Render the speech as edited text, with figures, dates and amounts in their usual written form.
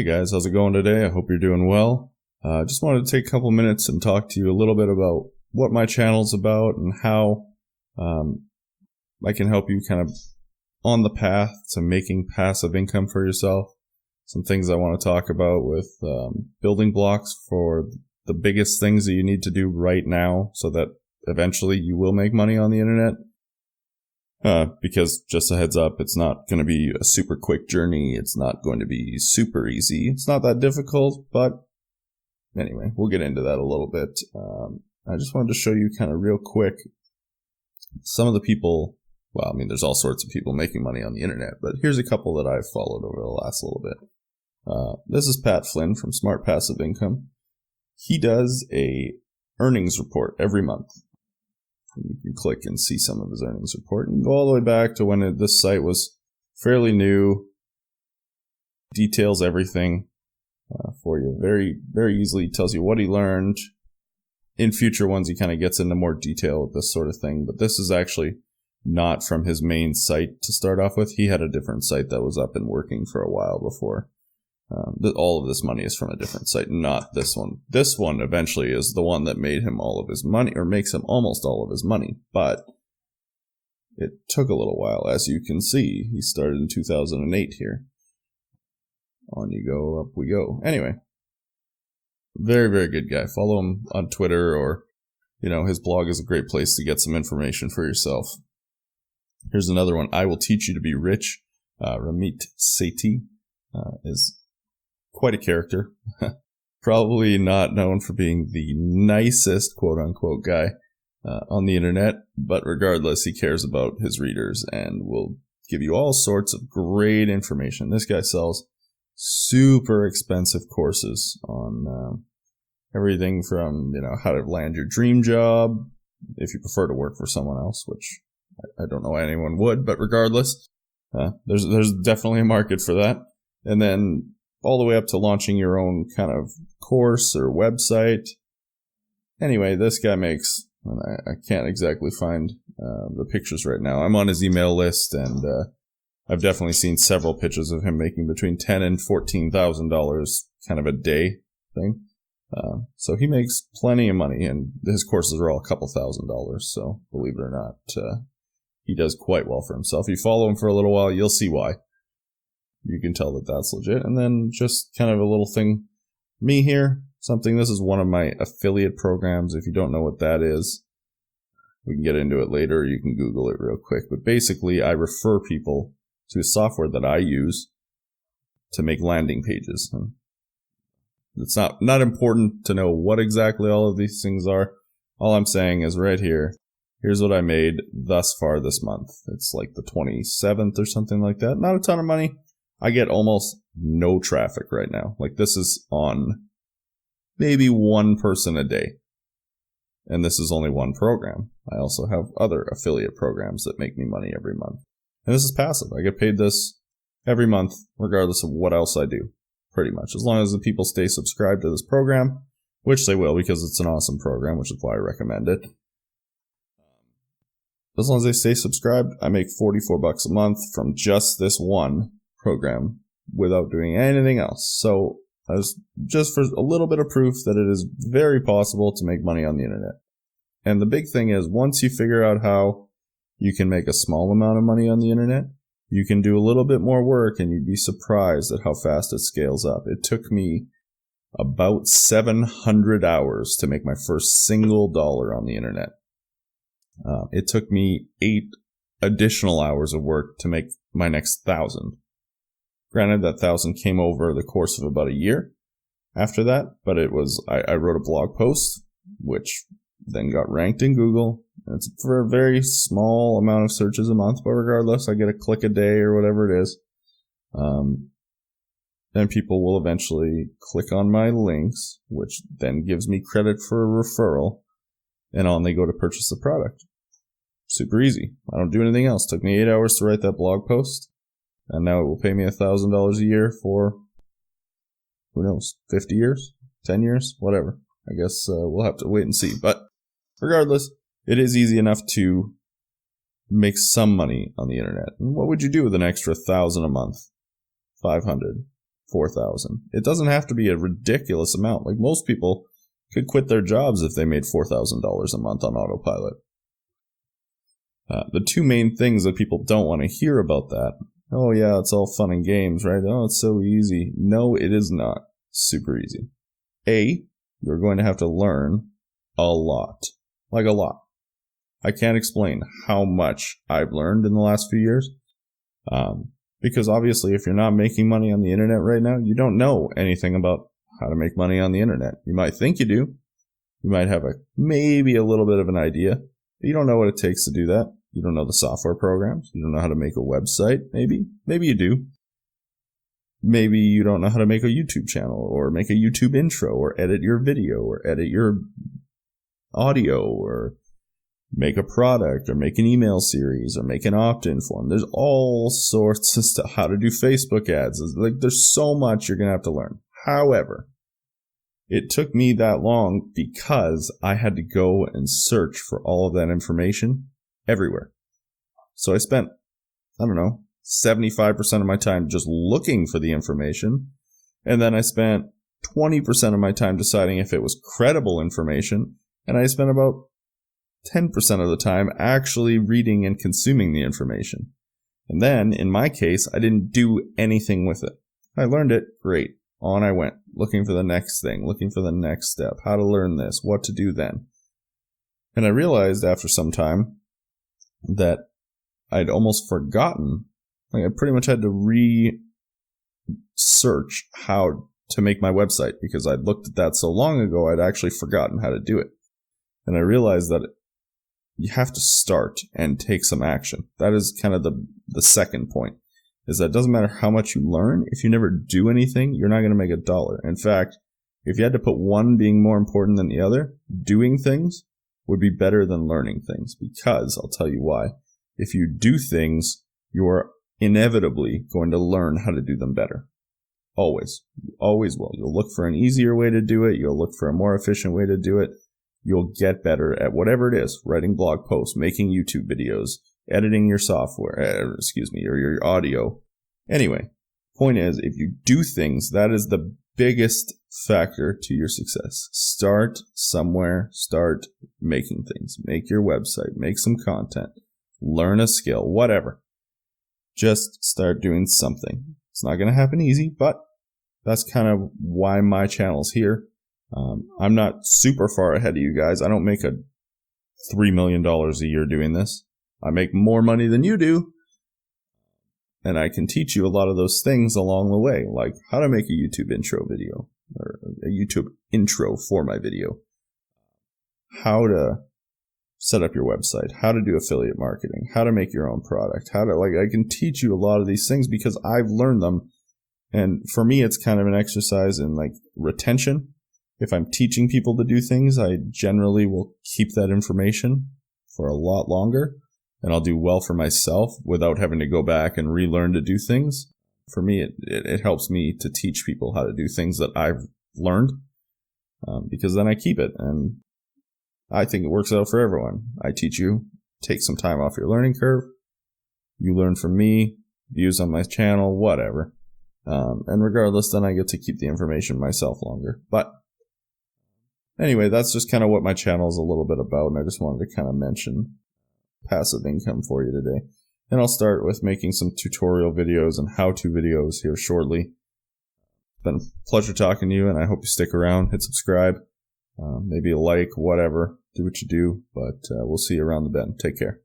guys, how's it going today? I hope you're doing well. Just wanted to take a couple minutes and talk to you a little bit about what my channel's about and how I can help you kind of on the path to making passive income for yourself. Some things I want to talk about with building blocks for the biggest things that you need to do right now so that eventually you will make money on the internet. Because just a heads up, it's not going to be a super quick journey. It's not going to be super easy. It's not that difficult, but anyway, we'll get into that a little bit. I just wanted to show you kind of real quick some of the people, well, I mean, there's all sorts of people making money on the internet, but here's a couple that I've followed over the last little bit. This is Pat Flynn from Smart Passive Income. He does a earnings report every month. You can click and see some of his earnings report and go all the way back to when this site was fairly new. Details everything for you very, very easily. Tells you what he learned. In future ones, he kind of gets into more detail with this sort of thing. But this is actually not from his main site to start off with. He had a different site that was up and working for a while before. All of this money is from a different site, not this one. This one eventually is the one that made him all of his money, or makes him almost all of his money, but it took a little while. As you can see, he started in 2008 here. On you go, up we go. Anyway, very, very good guy. Follow him on Twitter, or, his blog is a great place to get some information for yourself. Here's another one. I Will Teach You to Be Rich. Ramit Sethi is quite a character. Probably not known for being the nicest quote-unquote guy on the internet, but regardless, he cares about his readers and will give you all sorts of great information. This guy sells super expensive courses on everything from, how to land your dream job, if you prefer to work for someone else, which I don't know why anyone would, but regardless, there's definitely a market for that. And then all the way up to launching your own kind of course or website. Anyway, this guy makes, and I can't exactly find the pictures right now. I'm on his email list, and I've definitely seen several pictures of him making between $10,000 and $14,000 kind of a day thing. So he makes plenty of money, and his courses are all a couple $1,000s. So believe it or not, he does quite well for himself. If you follow him for a little while, you'll see why. You can tell that that's legit. And then just kind of a little thing, me here, this is one of my affiliate programs. If you don't know what that is, we can get into it later. You can Google it real quick. But basically, I refer people to a software that I use to make landing pages. And it's not important to know what exactly all of these things are. All I'm saying is right here, here's what I made thus far this month. It's like the 27th or something like that. Not a ton of money. I get almost no traffic right now. Like, this is on maybe one person a day. And this is only one program. I also have other affiliate programs that make me money every month. And this is passive. I get paid this every month, regardless of what else I do, pretty much. As long as the people stay subscribed to this program, which they will because it's an awesome program, which is why I recommend it. As long as they stay subscribed, I make $44 a month from just this one program without doing anything else. So as just for a little bit of proof that it is very possible to make money on the internet. And the big thing is, once you figure out how you can make a small amount of money on the internet, you can do a little bit more work and you'd be surprised at how fast it scales up. It took me about 700 hours to make my first single dollar on the internet. It took me 8 additional hours of work to make my next 1,000. Granted, that 1,000 came over the course of about a year after that, but it was, I wrote a blog post, which then got ranked in Google. It's for a very small amount of searches a month, but regardless, I get a click a day or whatever it is. Then people will eventually click on my links, which then gives me credit for a referral, and on they go to purchase the product. Super easy. I don't do anything else. It took me 8 hours to write that blog post. And now it will pay me $1,000 a year for, who knows, 50 years, 10 years, whatever. I guess we'll have to wait and see. But regardless, it is easy enough to make some money on the internet. And what would you do with an extra $1,000 a month? $500. $4,000. It doesn't have to be a ridiculous amount. Like, most people could quit their jobs if they made $4,000 a month on autopilot. The two main things that people don't want to hear about that, oh yeah, it's all fun and games, right? Oh, it's so easy. No, it is not super easy. You're going to have to learn a lot. Like, a lot. I can't explain how much I've learned in the last few years. Because obviously, if you're not making money on the internet right now, you don't know anything about how to make money on the internet. You might think you do. You might have maybe a little bit of an idea, but you don't know what it takes to do that. You don't know the software programs. You don't know how to make a website, maybe. Maybe you do. Maybe you don't know how to make a YouTube channel, or make a YouTube intro, or edit your video, or edit your audio, or make a product, or make an email series, or make an opt-in form. There's all sorts of stuff. How to do Facebook ads. There's so much you're going to have to learn. However, it took me that long because I had to go and search for all of that information everywhere. So I spent, 75% of my time just looking for the information. And then I spent 20% of my time deciding if it was credible information. And I spent about 10% of the time actually reading and consuming the information. And then, in my case, I didn't do anything with it. I learned it, great. On I went, looking for the next thing, looking for the next step, how to learn this, what to do then. And I realized after some time that I'd almost forgotten. I pretty much had to research how to make my website because I'd looked at that so long ago, I'd actually forgotten how to do it. And I realized that you have to start and take some action. That is kind of the second point, is that it doesn't matter how much you learn. If you never do anything, you're not going to make $1. In fact, if you had to put one being more important than the other, doing things would be better than learning things, because I'll tell you why. If you do things, you're inevitably going to learn how to do them better. Always. You always will. You'll look for an easier way to do it. You'll look for a more efficient way to do it. You'll get better at whatever it is. Writing blog posts, making YouTube videos, editing your software, or your audio. Anyway, point is, if you do things, that is the biggest factor to your success. Start somewhere. Start making things. Make your website. Make some content. Learn a skill. Whatever. Just start doing something. It's not going to happen easy, but that's kind of why my channel's here. I'm not super far ahead of you guys. I don't make $3 million a year doing this. I make more money than you do. And I can teach you a lot of those things along the way, like how to make a YouTube intro video, or a YouTube intro for my video, how to set up your website, how to do affiliate marketing, how to make your own product, I can teach you a lot of these things because I've learned them. And for me, it's kind of an exercise in retention. If I'm teaching people to do things, I generally will keep that information for a lot longer, and I'll do well for myself without having to go back and relearn to do things. For me, it helps me to teach people how to do things that I've learned, because then I keep it, and I think it works out for everyone. I teach you, take some time off your learning curve. You learn from me, views on my channel, whatever. And regardless, then I get to keep the information myself longer. But anyway, that's just kind of what my channel is a little bit about, and I just wanted to kind of mention passive income for you today. And I'll start with making some tutorial videos and how-to videos here shortly. It's been a pleasure talking to you, and I hope you stick around, hit subscribe. Maybe a like, whatever. Do what you do, but we'll see you around the bend. Take care.